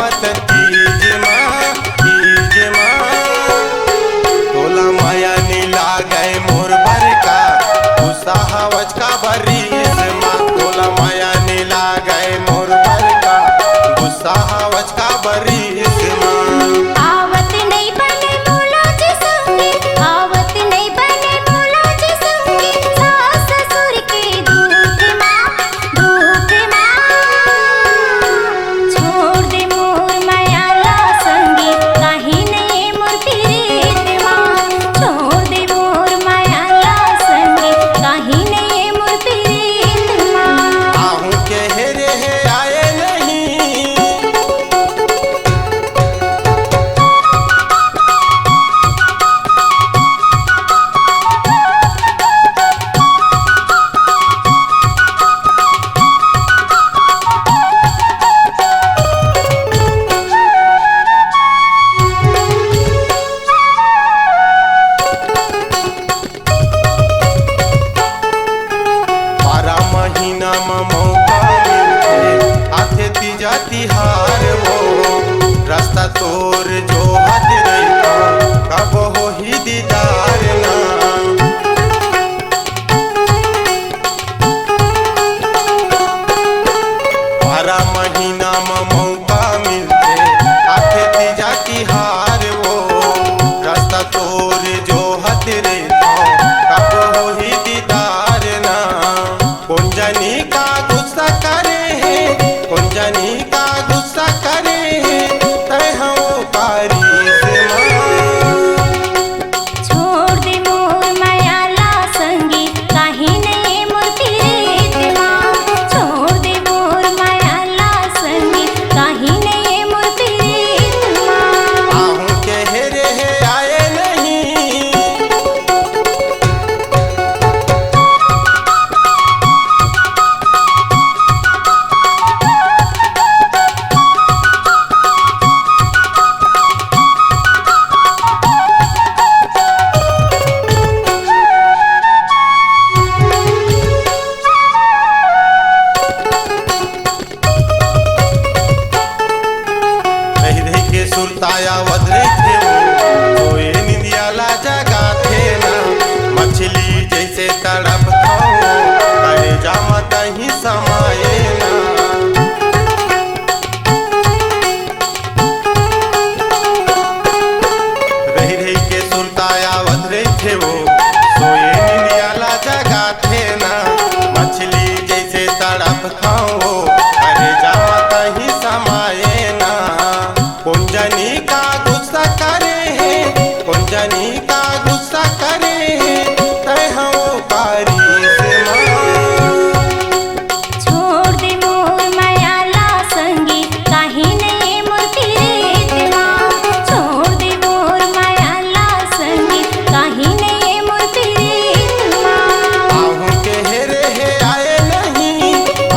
आवत तीज माँ तोला माया नी लागे मोर बरका उत्साहवच का बरीस माँ तोला माया नी लागे मोर बरका उत्साहवच का बरीस माँ आवत नहीं बने मोला जी संगे आवत नहीं बने मोला जी संगे सास ससुर के दुख माँ छोड़ दे मोर माया ला संगे काहे नहीं मोर प्रीत माँ छोड़ दे मोर माया ला संगे काहे नहीं मोर प्रीत माँ आहू के हेरे हे आए नहीं महीना में मौका मिलते आथे तीजा तिहार वो रास्ता तोर जो हद रहता कब हो ही दीदार ना 12 महीना में मौका मिलते आथे तीजा तिहार वो रास्ता तोर जो हद रहता कब हो ही दीदार ना कौन जानी का गुस्सा करे है कौन जानी का गुस्सा करे है तय हम पारी से माँ छोड़ दे मोर माया ला संगी काहे नहीं मोर प्रीत माँ छोड़ दे मोर माया ला संगी काहे नहीं मोर प्रीत माँ आहू के हेरे हे आए नहीं रही रही के सुरताया वदरे थे सोए निंदियाला जगा थे ना मछली जैसे तड़प खाओ करे जामा कहीं समाये ना रही रही के सुरताया वदरे थे वो सोए निंदियाला जगा थे ना मछली जैसे तड़प खाओ करे जामा कहीं समाये ना कौन जानी का गुस्सा करे है कौन जानी का गुस्सा करे है तय हम पारी से माँ छोड़ दे मोर माया ला संगी काहे नहीं मोर प्रीत माँ छोड़ दे मोर माया ला संगी काहे नहीं मोर प्रीत माँ आहू के हेरे हे आए नहीं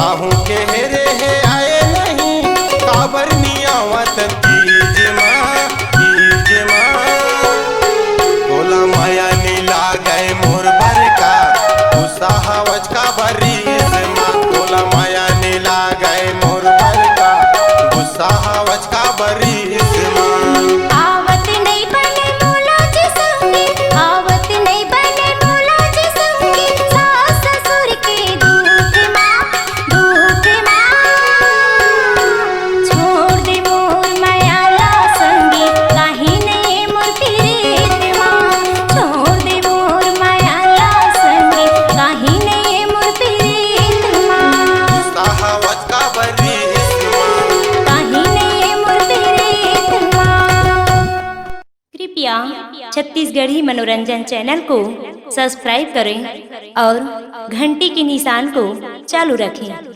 आहू के हेरे हे आए नहीं काबर नियावत तीज माँ तोला माया नी लागे मोर बरका उत्साहवच का बरीस माँ तोला माया नी लागे मोर बरका उत्साहवच का बरीस माँ आवत नहीं बने मोला जी संगे आवत नहीं बने मोला जी संगे सास ससुर के दुख माँ छोड़ दे मोर माया ला संगे काहे नहीं मोर प्रीत माँ छोड़ दे मोर माया ला संगे काहे नहीं मोर प्रीत माँ उत्साहवच का बरीस माँ काहे नहीं मोर प्रीत माँ। कृपया छत्तीसगढ़ी मनोरंजन चैनल को सब्सक्राइब करें और घंटी के निशान को चालू रखें।